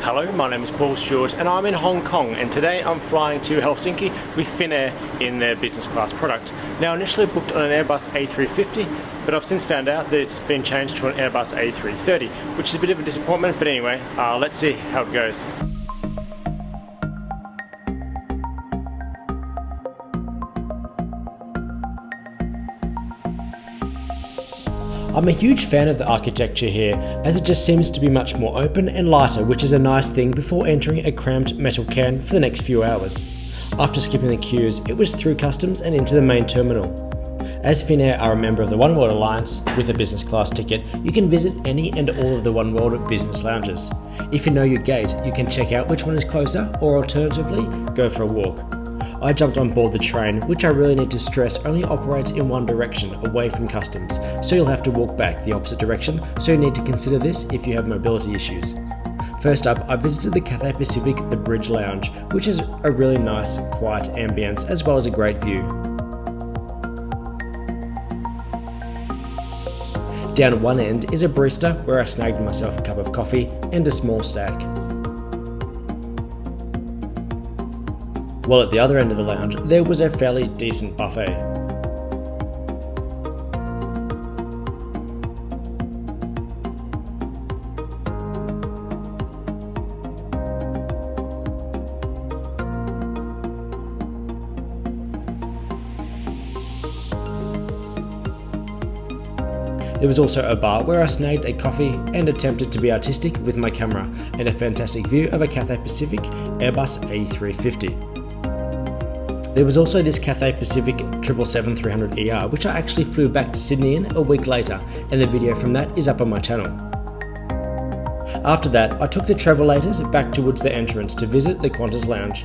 Hello, my name is Paul Stewart and I'm in Hong Kong, and today I'm flying to Helsinki with Finnair in their business class product. Now, initially booked on an Airbus A350, but I've since found out that it's been changed to an Airbus A330, which is a bit of a disappointment, but anyway, let's see how it goes. I'm a huge fan of the architecture here, as it just seems to be much more open and lighter, which is a nice thing before entering a cramped metal can for the next few hours. After skipping the queues, it was through customs and into the main terminal. As Finnair are a member of the Oneworld Alliance with a business class ticket, you can visit any and all of the Oneworld business lounges. If you know your gate, you can check out which one is closer, or alternatively, go for a walk. I jumped on board the train, which I really need to stress only operates in one direction, away from customs, so you'll have to walk back the opposite direction, so you need to consider this if you have mobility issues. First up, I visited the Cathay Pacific The Bridge Lounge, which is a really nice, quiet ambience as well as a great view. Down one end is a barista where I snagged myself a cup of coffee and a small stack. While at the other end of the lounge, there was a fairly decent buffet. There was also a bar where I snagged a coffee and attempted to be artistic with my camera, and a fantastic view of a Cathay Pacific Airbus A330. There was also this Cathay Pacific 777-300ER, which I actually flew back to Sydney in a week later, and the video from that is up on my channel. After that, I took the travellators back towards the entrance to visit the Qantas Lounge.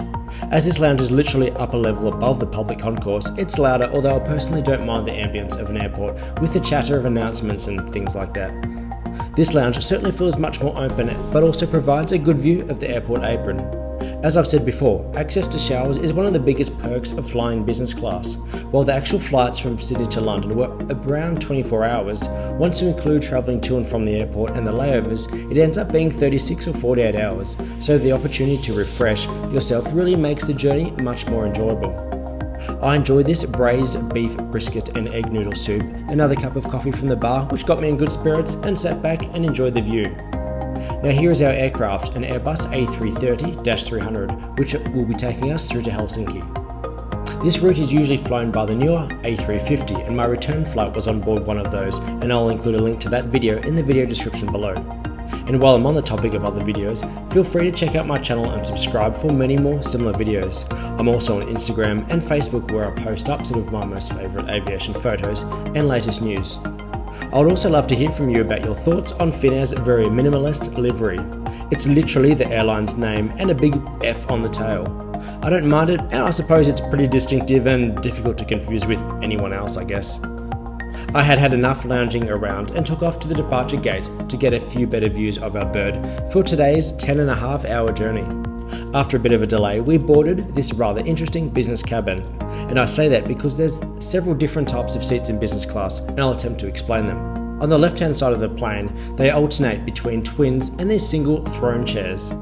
As this lounge is literally up a level above the public concourse, it's louder, although I personally don't mind the ambience of an airport with the chatter of announcements and things like that. This lounge certainly feels much more open, but also provides a good view of the airport apron. As I've said before, access to showers is one of the biggest perks of flying business class. While the actual flights from Sydney to London were around 24 hours, once you include travelling to and from the airport and the layovers, it ends up being 36 or 48 hours, so the opportunity to refresh yourself really makes the journey much more enjoyable. I enjoyed this braised beef brisket and egg noodle soup, another cup of coffee from the bar which got me in good spirits, and sat back and enjoyed the view. Now here is our aircraft, an Airbus A330-300, which will be taking us through to Helsinki. This route is usually flown by the newer A350, and my return flight was on board one of those, and I'll include a link to that video in the video description below. And while I'm on the topic of other videos, feel free to check out my channel and subscribe for many more similar videos. I'm also on Instagram and Facebook, where I post up some of my most favourite aviation photos and latest news. I would also love to hear from you about your thoughts on Finnair's very minimalist livery. It's literally the airline's name and a big F on the tail. I don't mind it, and I suppose it's pretty distinctive and difficult to confuse with anyone else, I guess. I had enough lounging around and took off to the departure gate to get a few better views of our bird for today's 10.5-hour journey. After a bit of a delay, we boarded this rather interesting business cabin, and I say that because there's several different types of seats in business class, and I'll attempt to explain them. On the left-hand side of the plane, they alternate between twins and their single throne chairs.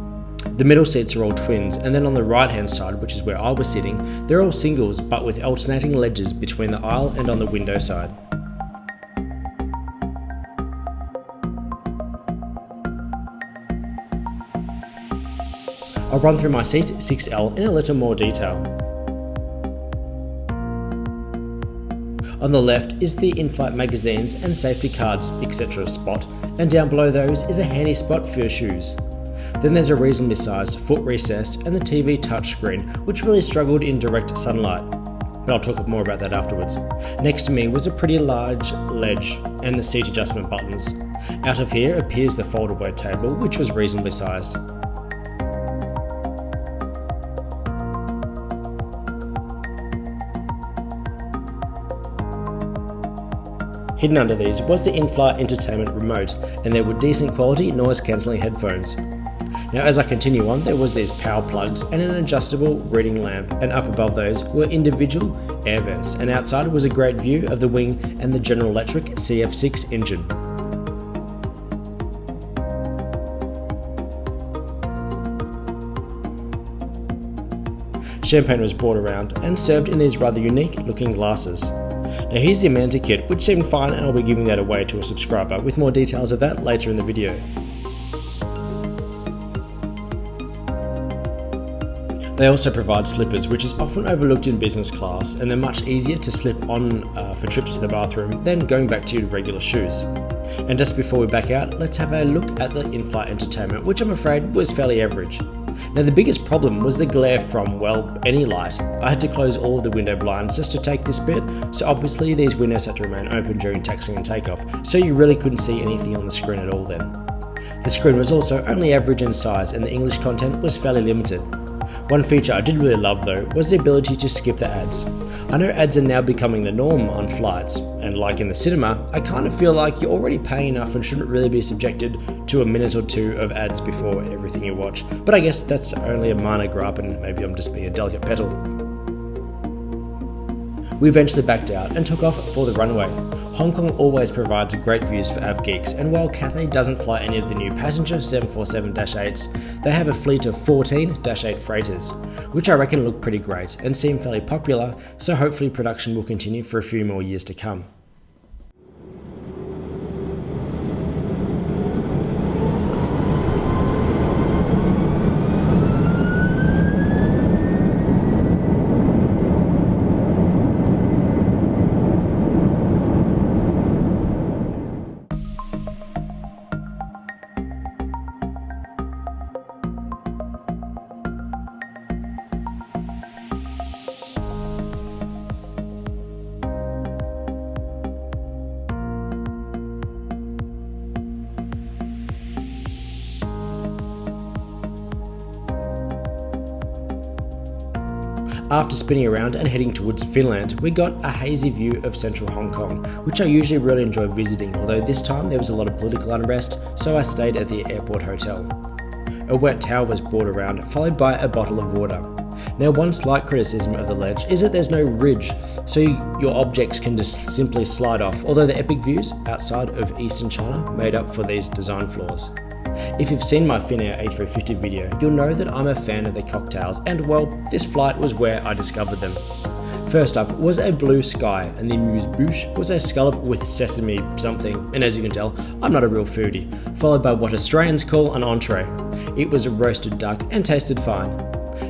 The middle seats are all twins, and then on the right-hand side, which is where I was sitting, they're all singles but with alternating ledges between the aisle and on the window side. I'll run through my seat 6L in a little more detail. On the left is the in-flight magazines and safety cards, etc. spot, and down below those is a handy spot for your shoes. Then there's a reasonably sized foot recess and the TV touchscreen, which really struggled in direct sunlight, but I'll talk more about that afterwards. Next to me was a pretty large ledge and the seat adjustment buttons. Out of here appears the foldaway table, which was reasonably sized. Hidden under these was the in-flight entertainment remote, and there were decent quality noise-cancelling headphones. Now as I continue on, there was these power plugs and an adjustable reading lamp, and up above those were individual air vents, and outside was a great view of the wing and the General Electric CF6 engine. Champagne was brought around and served in these rather unique looking glasses. Now here's the amenity kit, which seemed fine, and I'll be giving that away to a subscriber with more details of that later in the video. They also provide slippers, which is often overlooked in business class, and they're much easier to slip on for trips to the bathroom than going back to your regular shoes. And just before we back out, let's have a look at the in-flight entertainment, which I'm afraid was fairly average. Now the biggest problem was the glare from, well, any light. I had to close all of the window blinds just to take this bit, so obviously these windows had to remain open during taxiing and takeoff, so you really couldn't see anything on the screen at all then. The screen was also only average in size, and the English content was fairly limited. One feature I did really love though was the ability to skip the ads. I know ads are now becoming the norm on flights, and like in the cinema, I kind of feel like you're already paying enough and shouldn't really be subjected to a minute or two of ads before everything you watch. But I guess that's only a minor gripe, and maybe I'm just being a delicate petal. We eventually backed out and took off for the runway. Hong Kong always provides great views for av geeks, and while Cathay doesn't fly any of the new passenger 747-8s, they have a fleet of 14 -8 freighters, which I reckon look pretty great and seem fairly popular, so hopefully production will continue for a few more years to come. After spinning around and heading towards Finland, we got a hazy view of central Hong Kong, which I usually really enjoy visiting, although this time there was a lot of political unrest, so I stayed at the airport hotel. A wet towel was brought around, followed by a bottle of water. Now one slight criticism of the ledge is that there's no ridge, so your objects can just simply slide off, although the epic views outside of eastern China made up for these design flaws. If you've seen my Finnair A350 video, you'll know that I'm a fan of the cocktails, and well, this flight was where I discovered them. First up was a blue sky, and the amuse-bouche was a scallop with sesame something, and as you can tell, I'm not a real foodie, followed by what Australians call an entree. It was a roasted duck and tasted fine.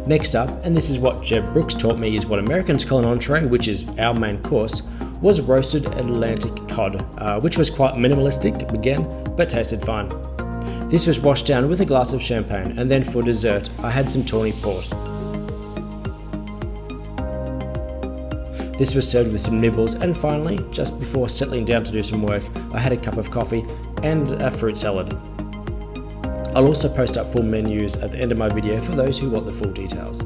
Next up, and this is what Jeb Brooks taught me is what Americans call an entree, which is our main course, was roasted Atlantic cod, which was quite minimalistic again, but tasted fine. This was washed down with a glass of champagne, and then for dessert, I had some tawny port. This was served with some nibbles, and finally, just before settling down to do some work, I had a cup of coffee and a fruit salad. I'll also post up full menus at the end of my video for those who want the full details.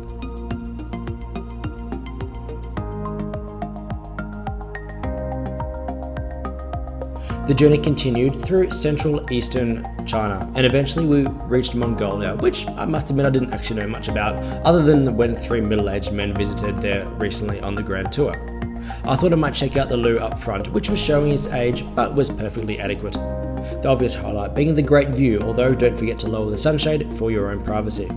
The journey continued through central eastern China, and eventually we reached Mongolia, which I must admit I didn't actually know much about, other than when 3 middle-aged men visited there recently on the Grand Tour. I thought I might check out the loo up front, which was showing its age, but was perfectly adequate. The obvious highlight being the great view, although don't forget to lower the sunshade for your own privacy.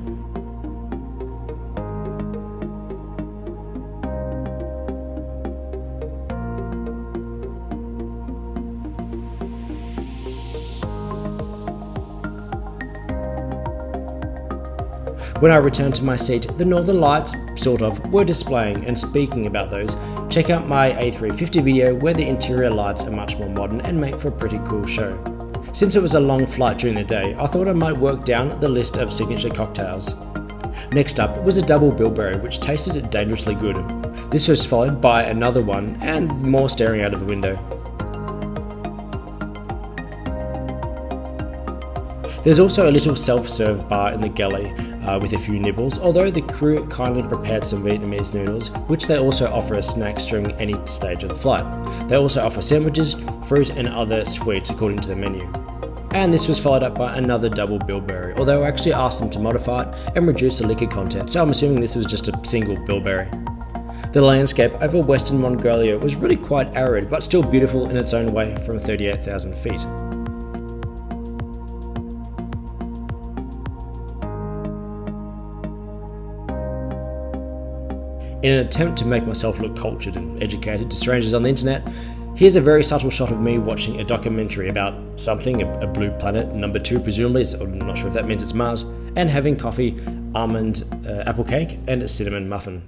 When I returned to my seat, the northern lights, sort of, were displaying, and speaking about those, check out my A350 video where the interior lights are much more modern and make for a pretty cool show. Since it was a long flight during the day, I thought I might work down the list of signature cocktails. Next up was a double bilberry, which tasted dangerously good. This was followed by another one and more staring out of the window. There's also a little self-serve bar in the galley with a few nibbles, although the crew kindly prepared some Vietnamese noodles, which they also offer as snacks during any stage of the flight. They also offer sandwiches, fruit and other sweets according to the menu. And this was followed up by another double bilberry, although I actually asked them to modify it and reduce the liquor content, so I'm assuming this was just a single bilberry. The landscape over Western Mongolia was really quite arid, but still beautiful in its own way from 38,000 feet. In an attempt to make myself look cultured and educated to strangers on the internet, here's a very subtle shot of me watching a documentary about something, a blue planet, number 2 presumably, I'm not sure if that means it's Mars, and having coffee, almond apple cake, and a cinnamon muffin.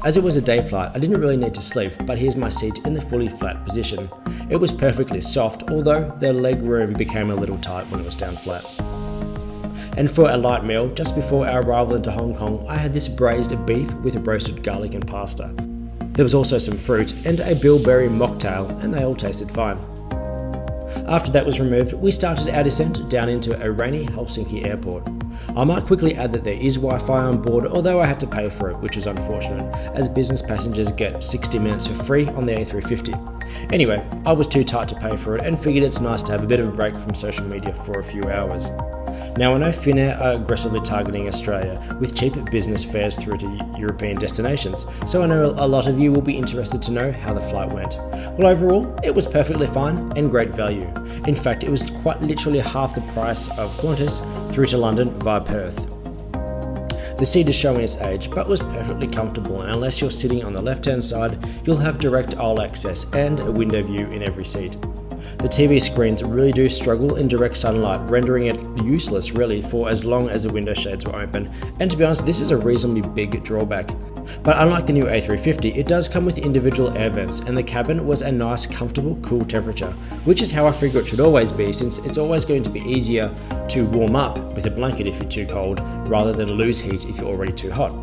As it was a day flight, I didn't really need to sleep, but here's my seat in the fully flat position. It was perfectly soft, although the leg room became a little tight when it was down flat. And for a light meal, just before our arrival into Hong Kong, I had this braised beef with roasted garlic and pasta. There was also some fruit and a bilberry mocktail, and they all tasted fine. After that was removed, we started our descent down into a rainy Helsinki airport. I might quickly add that there is Wi-Fi on board, although I had to pay for it, which is unfortunate, as business passengers get 60 minutes for free on the A350. Anyway, I was too tight to pay for it and figured it's nice to have a bit of a break from social media for a few hours. Now I know Finnair are aggressively targeting Australia with cheap business fares through to European destinations, so I know a lot of you will be interested to know how the flight went. Well, overall, it was perfectly fine and great value. In fact, it was quite literally half the price of Qantas through to London via Perth. The seat is showing its age, but was perfectly comfortable, and unless you're sitting on the left-hand side, you'll have direct aisle access and a window view in every seat. The TV screens really do struggle in direct sunlight, rendering it useless really for as long as the window shades were open, and to be honest, this is a reasonably big drawback. But unlike the new A350, it does come with individual air vents, and the cabin was a nice, comfortable, cool temperature, which is how I figure it should always be, since it's always going to be easier to warm up with a blanket if you're too cold, rather than lose heat if you're already too hot.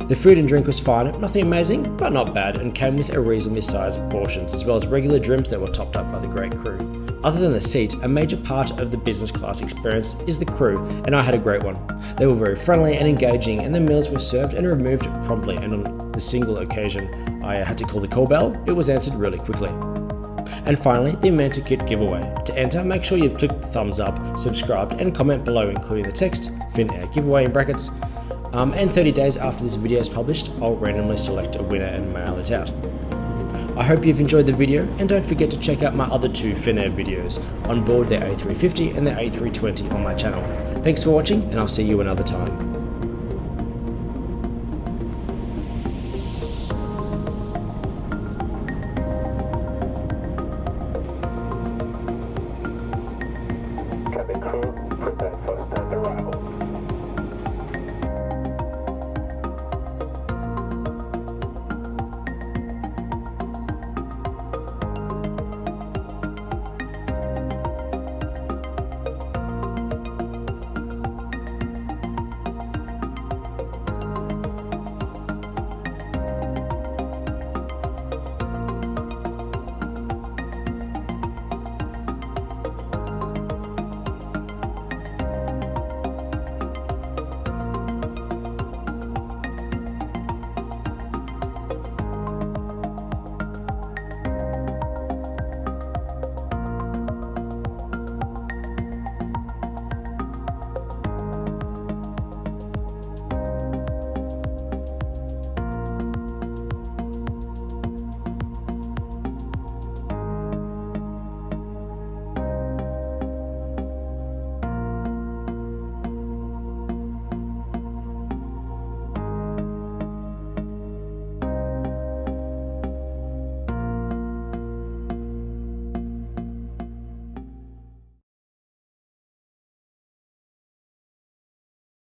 The food and drink was fine, nothing amazing, but not bad, and came with a reasonably sized portions, as well as regular drinks that were topped up by the great crew. Other than the seat, a major part of the business class experience is the crew, and I had a great one. They were very friendly and engaging, and the meals were served and removed promptly, and on the single occasion I had to call the call bell, it was answered really quickly. And finally, the Manta Kit giveaway. To enter, make sure you've clicked the thumbs up, subscribed, and comment below including the text, Finnair giveaway in brackets, and 30 days after this video is published, I'll randomly select a winner and mail it out. I hope you've enjoyed the video, and don't forget to check out my other 2 Finnair videos, on board the A350 and the A320 on my channel. Thanks for watching, and I'll see you another time.